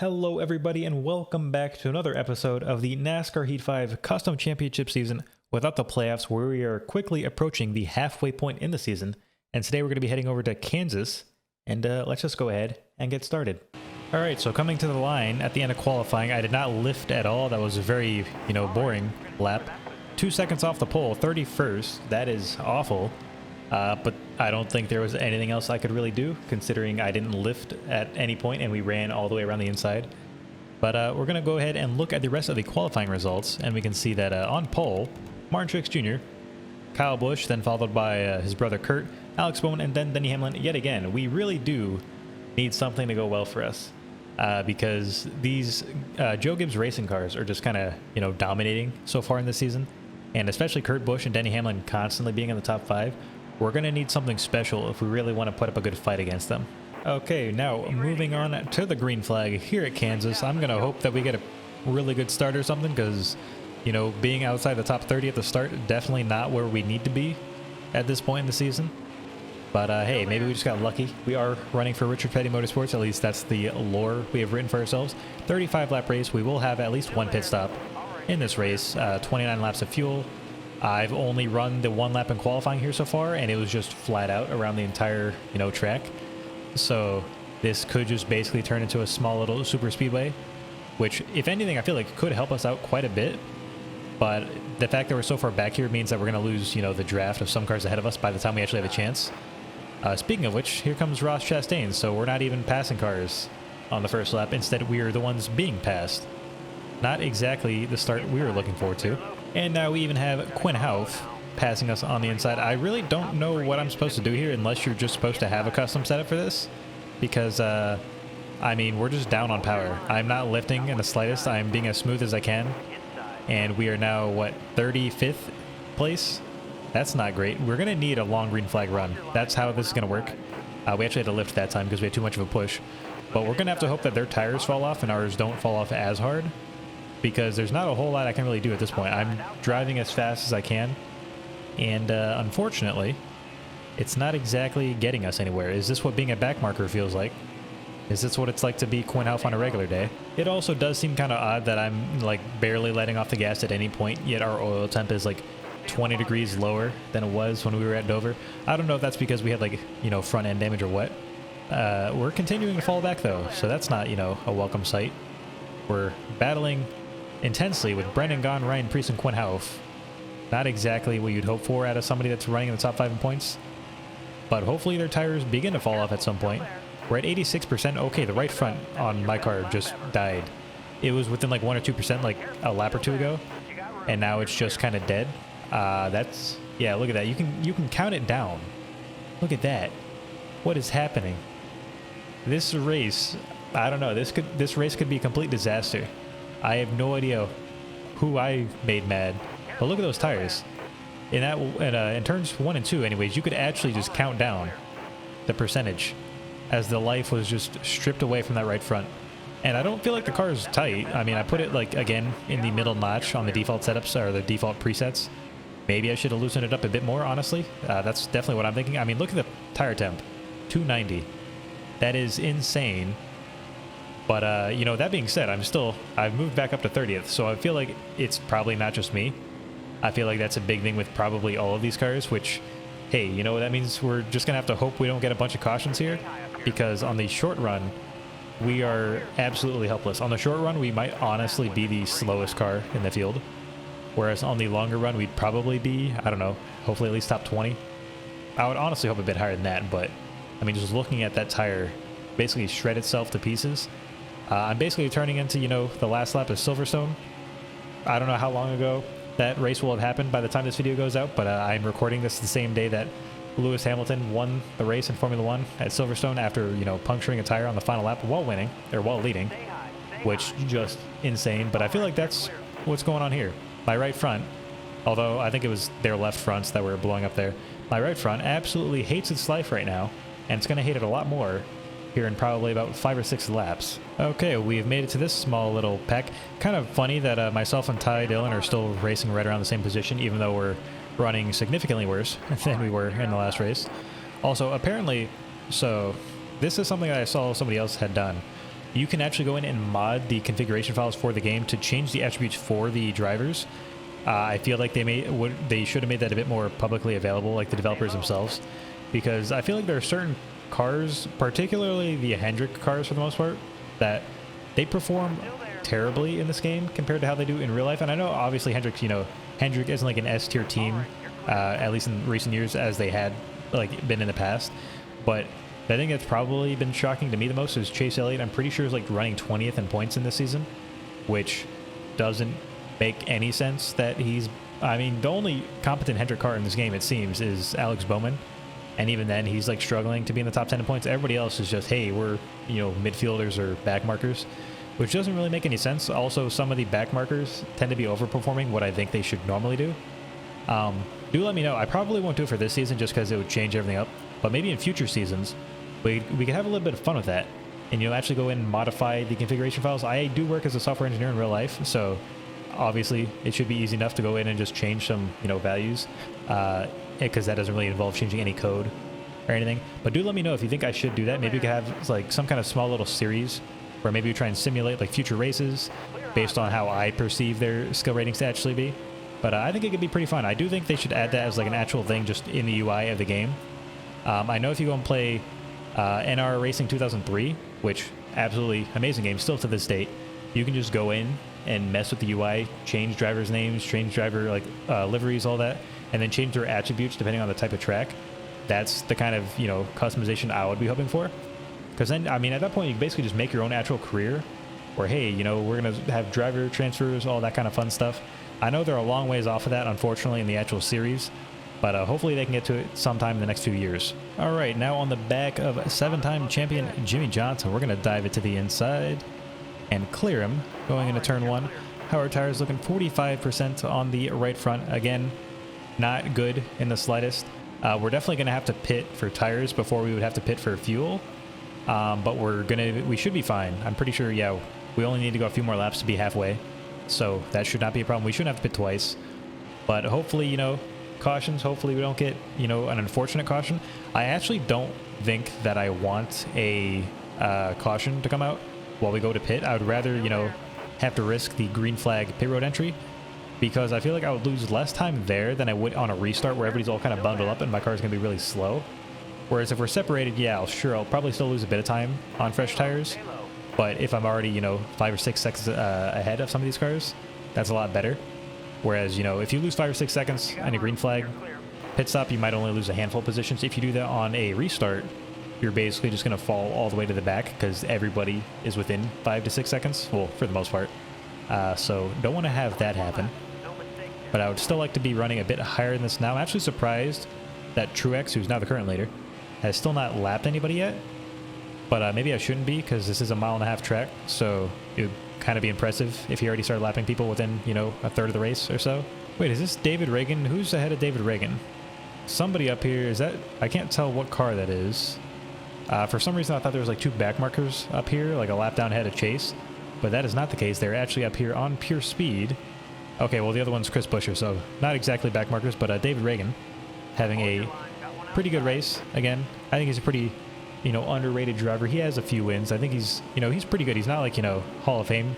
Hello everybody and welcome back to another episode of the NASCAR Heat 5 Custom Championship season without the playoffs, where we are quickly approaching the halfway point in the season. And today we're going to be heading over to Kansas, and let's just go ahead and get started. Alright, so coming to the line at the end of qualifying, I did not lift at all. That was a very, boring lap. 2 seconds off the pole, 31st. That is awful. But I don't think there was anything else I could really do, considering I didn't lift at any point and we ran all the way around the inside. But we're going to go ahead and look at the rest of the qualifying results, and we can see that on pole, Martin Truex Jr., Kyle Busch, then followed by his brother Kurt, Alex Bowman, and then Denny Hamlin yet again. We really do need something to go well for us, because these Joe Gibbs racing cars are just kind of, dominating so far in this season. And especially Kurt Busch and Denny Hamlin constantly being in the top 5. We're going to need something special if we really want to put up a good fight against them. Okay, now moving on to the green flag here at Kansas. I'm going to hope that we get a really good start or something, because, being outside the top 30 at the start, definitely not where we need to be at this point in the season. But hey, maybe we just got lucky. We are running for Richard Petty Motorsports, at least that's the lore we have written for ourselves. 35 lap race, we will have at least one pit stop in this race, 29 laps of fuel. I've only run the 1 lap in qualifying here so far, and it was just flat out around the entire, track. So this could just basically turn into a small little super speedway, which, if anything, I feel like could help us out quite a bit. But the fact that we're so far back here means that we're going to lose, the draft of some cars ahead of us by the time we actually have a chance. Speaking of which, here comes Ross Chastain, so we're not even passing cars on the first lap. Instead, we are the ones being passed. Not exactly the start we were looking forward to. And now we even have Quinn Houff passing us on the inside. I really don't know what I'm supposed to do here, unless you're just supposed to have a custom setup for this. Because, we're just down on power. I'm not lifting in the slightest. I'm being as smooth as I can. And we are now, 35th place? That's not great. We're going to need a long green flag run. That's how this is going to work. We actually had to lift that time because we had too much of a push. But we're going to have to hope that their tires fall off and ours don't fall off as hard, because there's not a whole lot I can really do at this point. I'm driving as fast as I can, and unfortunately, it's not exactly getting us anywhere. Is this what being a backmarker feels like? Is this what it's like to be Quinn Houff on a regular day? It also does seem kind of odd that I'm barely letting off the gas at any point, yet our oil temp is 20 degrees lower than it was when we were at Dover. I don't know if that's because we had front end damage or what. We're continuing to fall back though, so that's not, a welcome sight. We're battling intensely with Brendan Gaughan, Ryan Preece, and Quinn Houff. Not exactly what you'd hope for out of somebody that's running in the top 5 in points, but hopefully their tires begin to fall off at some point. We're at 86%. Okay, the right front on my car just died. It was within 1 or 2% a lap or two ago, and now it's just kind of dead. Yeah, look at that. You can count it down. Look at that. What is happening? This race, I don't know. This race could be a complete disaster. I have no idea who I made mad, but look at those tires. In turns 1 and 2, anyways, you could actually just count down the percentage as the life was just stripped away from that right front. And I don't feel like the car is tight. I put it again in the middle notch on the default setups or the default presets. Maybe I should have loosened it up a bit more, honestly. That's definitely what I'm thinking. Look at the tire temp, 290. That is insane. But, that being said, I've moved back up to 30th, so I feel like it's probably not just me. I feel like that's a big thing with probably all of these cars, which, hey, you know what that means? We're just going to have to hope we don't get a bunch of cautions here, because on the short run, we are absolutely helpless. On the short run, we might honestly be the slowest car in the field, whereas on the longer run, we'd probably be, I don't know, hopefully at least top 20. I would honestly hope a bit higher than that, but, just looking at that tire basically shred itself to pieces. I'm basically turning into, the last lap of Silverstone. I don't know how long ago that race will have happened by the time this video goes out, but I'm recording this the same day that Lewis Hamilton won the race in Formula 1 at Silverstone after, puncturing a tire on the final lap while leading, which just insane. But I feel like that's what's going on here. My right front, although I think it was their left fronts that were blowing up there, my right front absolutely hates its life right now, and it's going to hate it a lot more here in probably about 5 or 6 laps. Okay, we've made it to this small little pack. Kind of funny that myself and Ty Dillon are still racing right around the same position, even though we're running significantly worse than we were in the last race. Also, apparently, so this is something that I saw somebody else had done. you can actually go in and mod the configuration files for the game to change the attributes for the drivers. I feel like they should have made that a bit more publicly available, like the developers themselves, because I feel like there are certain cars, particularly the Hendrick cars for the most part, that they perform terribly in this game compared to how they do in real life. And I know obviously Hendrick isn't like an S tier team, at least in recent years, as they had like been in the past. But the thing that's probably been shocking to me the most is Chase Elliott. I'm pretty sure is like running 20th in points in this season, which doesn't make any sense. That I mean, the only competent Hendrick car in this game, it seems, is Alex Bowman. And even then, he's like struggling to be in the top 10 in points. Everybody else is just, hey, we're, midfielders or back markers, which doesn't really make any sense. Also, some of the back markers tend to be overperforming what I think they should normally do. Do let me know. I probably won't do it for this season just because it would change everything up. But maybe in future seasons, we could have a little bit of fun with that. And actually go in and modify the configuration files. I do work as a software engineer in real life, so obviously it should be easy enough to go in and just change some, values. Because that doesn't really involve changing any code or anything. But do let me know if you think I should do that. Maybe we could have like some kind of small little series where maybe we try and simulate like future races based on how I perceive their skill ratings to actually be. But I think it could be pretty fun. I do think they should add that as like an actual thing just in the UI of the game. I know if you go and play NR Racing 2003, which absolutely amazing game still to this date, you can just go in and mess with the UI, change drivers' names, change driver liveries, all that, and then change their attributes depending on the type of track. That's the kind of, customization I would be hoping for. Because then, I mean, at that point, you can basically just make your own actual career where, hey, we're going to have driver transfers, all that kind of fun stuff. I know they're a long ways off of that, unfortunately, in the actual series, but hopefully they can get to it sometime in the next few years. All right, now on the back of 7-time champion Jimmy Johnson, we're going to dive into the inside and clear him going into turn 1. Howard tires looking 45% on the right front. Again, not good in the slightest. We're definitely going to have to pit for tires before we would have to pit for fuel. But we should be fine. I'm pretty sure, yeah, we only need to go a few more laps to be halfway. So that should not be a problem. We shouldn't have to pit twice. But hopefully, cautions. Hopefully we don't get, an unfortunate caution. I actually don't think that I want a caution to come out while we go to pit. I would rather, have to risk the green flag pit road entry, because I feel like I would lose less time there than I would on a restart where everybody's all kind of bundled up and my car's going to be really slow. Whereas if we're separated, yeah, I'll probably still lose a bit of time on fresh tires. But if I'm already, 5 or 6 seconds ahead of some of these cars, that's a lot better. Whereas, if you lose 5 or 6 seconds on a green flag pit stop, you might only lose a handful of positions. If you do that on a restart, you're basically just going to fall all the way to the back because everybody is within 5 to 6 seconds. Well, for the most part. So don't want to have that happen. But I would still like to be running a bit higher than this now. I'm actually surprised that Truex, who's now the current leader, has still not lapped anybody yet. But maybe I shouldn't be, because this is a 1.5 mile track. So it would kind of be impressive if he already started lapping people within, a third of the race or so. Wait, is this David Reagan? Who's ahead of David Reagan? Somebody up here. Is that... I can't tell what car that is. For some reason, I thought there was like 2 back markers up here, like a lap down ahead of Chase. But that is not the case. They're actually up here on pure speed. Okay, well, the other one's Chris Buescher, so not exactly back markers, but David Reagan having a pretty good race. Again, I think he's a pretty, underrated driver. He has a few wins. I think he's, he's pretty good. He's not like, Hall of Fame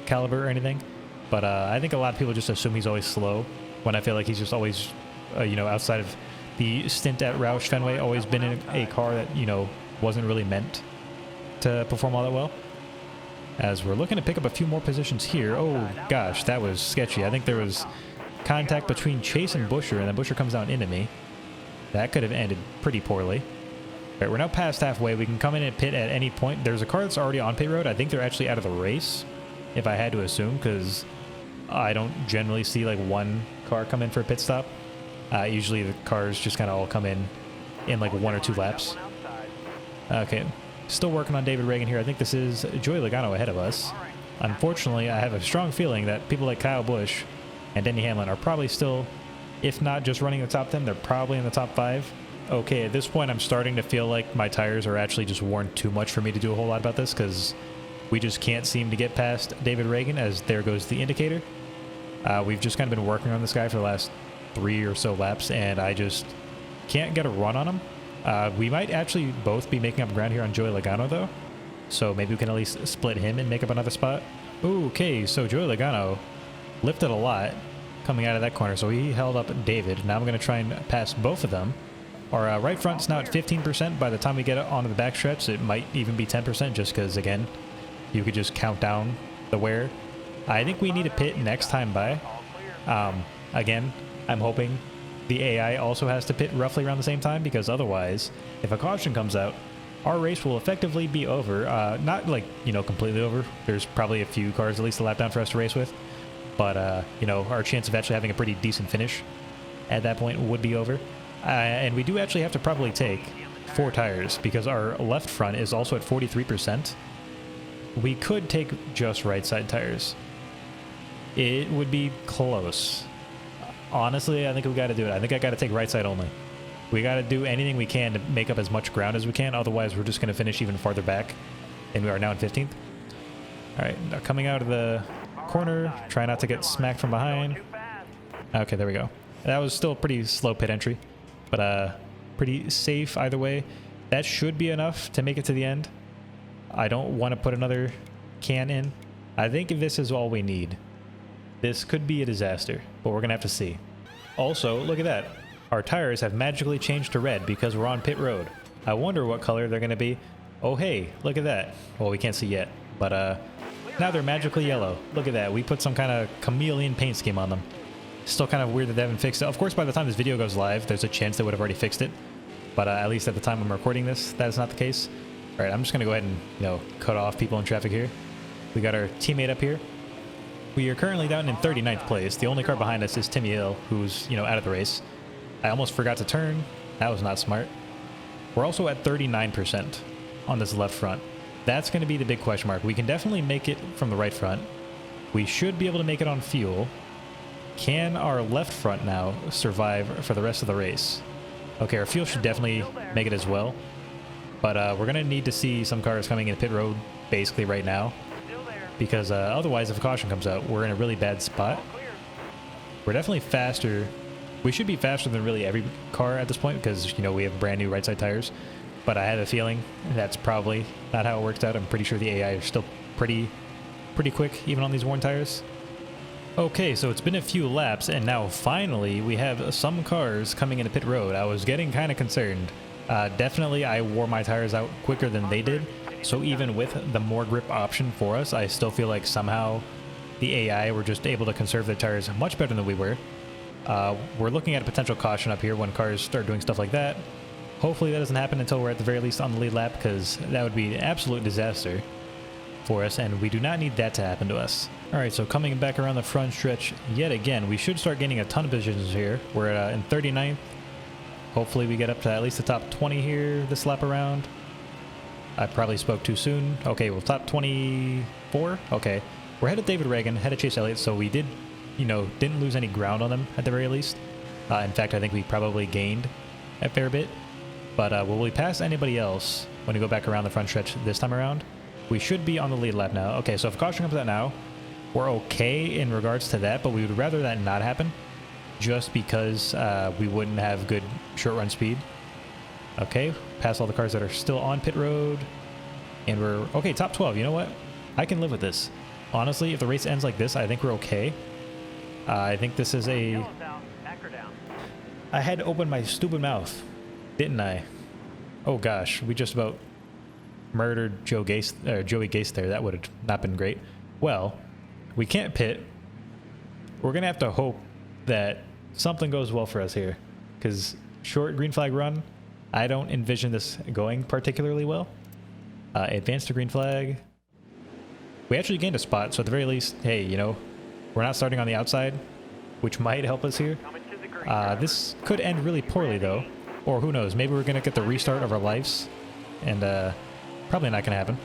caliber or anything. But I think a lot of people just assume he's always slow, when I feel like he's just always, outside of the stint at Roush Fenway, always been in a car that, wasn't really meant to perform all that well. As we're looking to pick up a few more positions here. Oh, gosh, that was sketchy. I think there was contact between Chase and Buescher, and then Buescher comes down into me. That could have ended pretty poorly. All right, we're now past halfway. We can come in and pit at any point. There's a car that's already on pit road. I think they're actually out of the race, if I had to assume, because I don't generally see, like, one car come in for a pit stop. Usually the cars just kind of all come in like 1 or 2 laps. Okay. Still working on David Reagan here. I think this is Joey Logano ahead of us. Unfortunately, I have a strong feeling that people like Kyle Busch and Denny Hamlin are probably still, if not just running the top 10, they're probably in the top 5. Okay, at this point, I'm starting to feel like my tires are actually just worn too much for me to do a whole lot about this, because we just can't seem to get past David Reagan, as there goes the indicator. We've just kind of been working on this guy for the last 3 or so laps, and I just can't get a run on him. We might actually both be making up ground here on Joey Logano, though. so maybe we can at least split him and make up another spot. Okay, so Joey Logano lifted a lot coming out of that corner, so he held up David. Now I'm going to try and pass both of them. Our right front's now at 15%. By the time we get onto the back stretch, it might even be 10%, just because, again, you could just count down the wear. I think we need a pit next time by. Again, I'm hoping the AI also has to pit roughly around the same time, because otherwise, if a caution comes out, our race will effectively be over. Not like, completely over. There's probably a few cars, at least a lap down for us to race with. But, our chance of actually having a pretty decent finish at that point would be over. And we do actually have to probably take 4 tires because our left front is also at 43%. We could take just right side tires. It would be close. Honestly, I think we got to do it. I think I got to take right side only. We got to do anything we can to make up as much ground as we can. Otherwise, we're just going to finish even farther back than we are now in 15th. All right, now coming out of the corner, try not to get smacked from behind. Okay, there we go. That was still a pretty slow pit entry, but pretty safe either way. That should be enough to make it to the end. I don't want to put another can in. I think if this is all we need, this could be a disaster, but we're gonna have to see. Also, look at that. Our tires have magically changed to red because we're on pit road. I wonder what color they're gonna be. Oh hey, look at that. Well, we can't see yet, but now they're magically yellow. Look at that. We put some kind of chameleon paint scheme on them. Still kind of weird that they haven't fixed it. Of course, by the time this video goes live, there's a chance they would have already fixed it. But at least at the time I'm recording this, that is not the case. All right, I'm just going to go ahead and, cut off people in traffic here. We got our teammate up here. We are currently down in 39th place. The only car behind us is Timmy Hill, who's, out of the race. I almost forgot to turn. That was not smart. We're also at 39% on this left front. That's going to be the big question mark. We can definitely make it from the right front. We should be able to make it on fuel. Can our left front now survive for the rest of the race? Okay, our fuel should definitely make it as well. But we're going to need to see some cars coming in pit road basically right now. Because otherwise, if a caution comes out, we're in a really bad spot. We're definitely faster. We should be faster than really every car at this point because, we have brand new right side tires. But I have a feeling that's probably not how it works out. I'm pretty sure the AI is still pretty quick, even on these worn tires. Okay, so it's been a few laps, and now finally we have some cars coming into pit road. I was getting kind of concerned. Definitely I wore my tires out quicker than they did. So even with the more grip option for us, I still feel like somehow the AI were just able to conserve their tires much better than we were. We're looking at a potential caution up here when cars start doing stuff like that. Hopefully that doesn't happen until we're at the very least on the lead lap, because that would be an absolute disaster for us, and we do not need that to happen to us. All right, so coming back around the front stretch yet again, we should start gaining a ton of positions here. We're in 39th. Hopefully we get up to at least the top 20 here this lap around. I probably spoke too soon. Okay, well, top 24. Okay, we're ahead of David Reagan, ahead of Chase Elliott, so we did, didn't lose any ground on them at the very least. In fact, I think we probably gained a fair bit. But will we pass anybody else when we go back around the front stretch this time around? We should be on the lead lap now. Okay, so if caution comes out now, we're okay in regards to that, but we would rather that not happen just because we wouldn't have good short run speed. Okay, pass all the cars that are still on pit road. And we're, okay, top 12. You know what? I can live with this. Honestly, if the race ends like this, I think we're okay. I think this is a... I had to open my stupid mouth, didn't I? Oh gosh, we just about murdered Joey Gase there. That would have not been great. Well, we can't pit. We're going to have to hope that something goes well for us here. Because short green flag run, I don't envision this going particularly well. Advance to green flag. We actually gained a spot, so at the very least, hey, we're not starting on the outside, which might help us here. This could end really poorly, though. Or who knows, maybe we're going to get the restart of our lives. And probably not going to happen.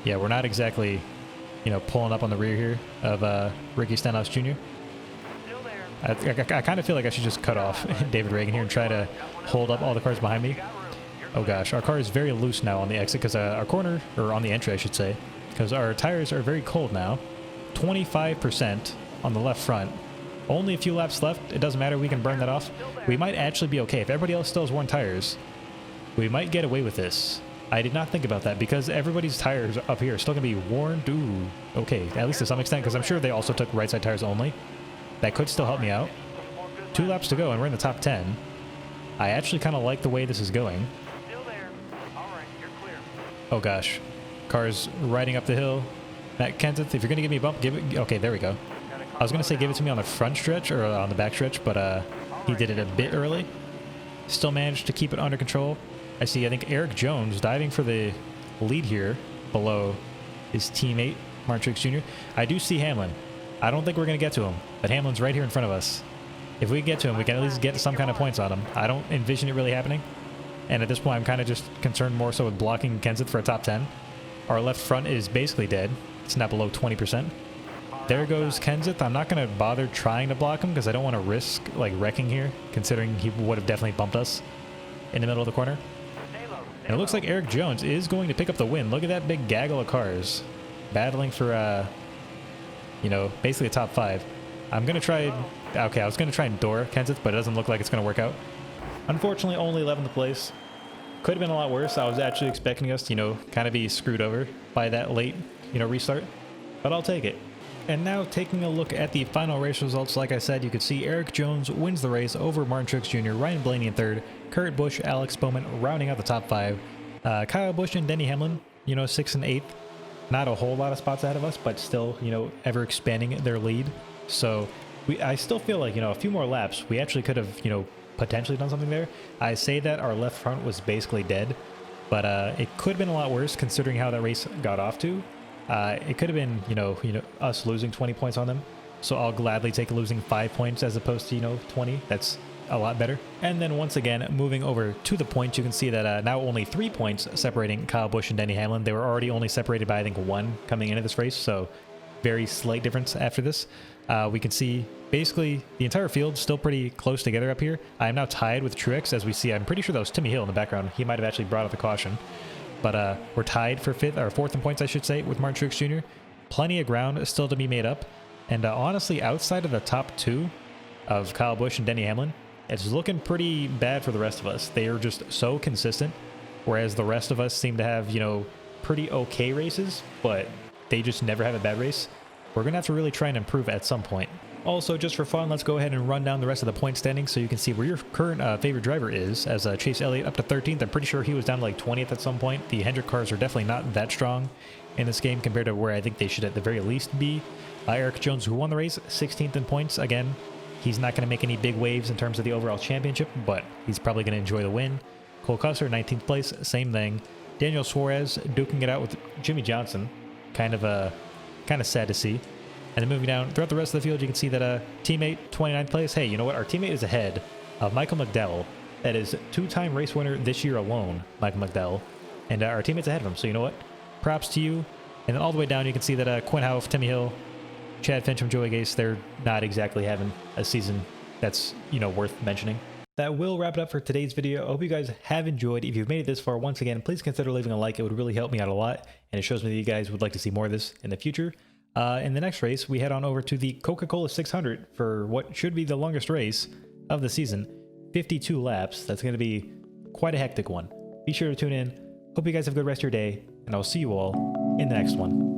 Yeah, we're not exactly, pulling up on the rear here of Ricky Stenhouse Jr. I kind of feel like I should just cut off David Reagan here and try to hold up all the cars behind me. Oh gosh, our car is very loose now on the exit because our corner, or on the entry I should say, because our tires are very cold now. 25% on the left front. Only a few laps left. It doesn't matter. We can burn that off. We might actually be okay. If everybody else still has worn tires, we might get away with this. I did not think about that because everybody's tires up here are still going to be worn. Ooh, okay, at least to some extent, because I'm sure they also took right side tires only. That could still help me out. 2 laps to go, and we're in the top 10. I actually kind of like the way this is going. Still there. All right, you're clear. Oh gosh, cars riding up the hill. Matt Kenseth, if you're going to give me a bump, give it. Okay, there we go. I was going to say give it to me on the front stretch or on the back stretch, but he did it a bit early. Still managed to keep it under control. I see, I think Eric Jones diving for the lead here below his teammate, Martin Truex Jr. I do see Hamlin. I don't think we're going to get to him, but Hamlin's right here in front of us. If we get to him, we can at least get some kind of points on him. I don't envision it really happening. And at this point, I'm kind of just concerned more so with blocking Kenseth for a top 10. Our left front is basically dead. It's not below 20%. There goes Kenseth. I'm not going to bother trying to block him because I don't want to risk like wrecking here, considering he would have definitely bumped us in the middle of the corner. And it looks like Eric Jones is going to pick up the win. Look at that big gaggle of cars battling for, you know, basically a top 5. I'm going to try... Okay, I was going to try and door Kenseth, but it doesn't look like it's going to work out. Unfortunately, only 11th place. Could have been a lot worse. I was actually expecting us to, you know, kind of be screwed over by that late, you know, restart. But I'll take it. And now taking a look at the final race results, like I said, you could see Eric Jones wins the race over Martin Truex Jr., Ryan Blaney in 3rd, Kurt Busch, Alex Bowman rounding out the top 5. Kyle Busch and Denny Hamlin, you know, 6th and 8th. Not a whole lot of spots ahead of us, but still, you know, ever expanding their lead. So I still feel like, you know, a few more laps, we actually could have, you know, potentially done something there. I say that our left front was basically dead, but it could have been a lot worse considering how that race got off to. It could have been, you know, us losing 20 points on them. So I'll gladly take losing 5 points as opposed to, you know, 20. That's a lot better. And then once again, moving over to the points, you can see that now only 3 points separating Kyle Busch and Denny Hamlin. They were already only separated by, I think, 1 coming into this race. So very slight difference after this. We can see basically the entire field still pretty close together up here. I am now tied with Truex, as we see. I'm pretty sure that was Timmy Hill in the background. He might have actually brought up the caution. But we're tied for 5th, or 4th in points, I should say, with Martin Truex Jr. Plenty of ground still to be made up. And honestly, outside of the top 2 of Kyle Busch and Denny Hamlin, it's looking pretty bad for the rest of us. They are just so consistent, whereas the rest of us seem to have, you know, pretty okay races, but they just never have a bad race. We're going to have to really try and improve at some point. Also, just for fun, let's go ahead and run down the rest of the point standings so you can see where your current favorite driver is, as Chase Elliott up to 13th. I'm pretty sure he was down to like 20th at some point. The Hendrick cars are definitely not that strong in this game compared to where I think they should at the very least be. Eric Jones, who won the race, 16th in points. Again, he's not going to make any big waves in terms of the overall championship, but he's probably going to enjoy the win. Cole Custer, 19th place, same thing. Daniel Suarez duking it out with Jimmy Johnson. Kind of sad to see. And then moving down throughout the rest of the field, you can see that teammate, 29th place. Hey, you know what? Our teammate is ahead of Michael McDowell. That is 2-time race winner this year alone, Michael McDowell. And our teammate's ahead of him. So you know what? Props to you. And then all the way down, you can see that Quinn Houff, Timmy Hill, Chad Fincham, Joey Gase, they're not exactly having a season that's, you know, worth mentioning. That will wrap it up for today's video. I hope you guys have enjoyed. If you've made it this far, once again, please consider leaving a like. It would really help me out a lot. And it shows me that you guys would like to see more of this in the future. In the next race, we head on over to the Coca-Cola 600 for what should be the longest race of the season. 52 laps. That's going to be quite a hectic one. Be sure to tune in. Hope you guys have a good rest of your day, and I'll see you all in the next one.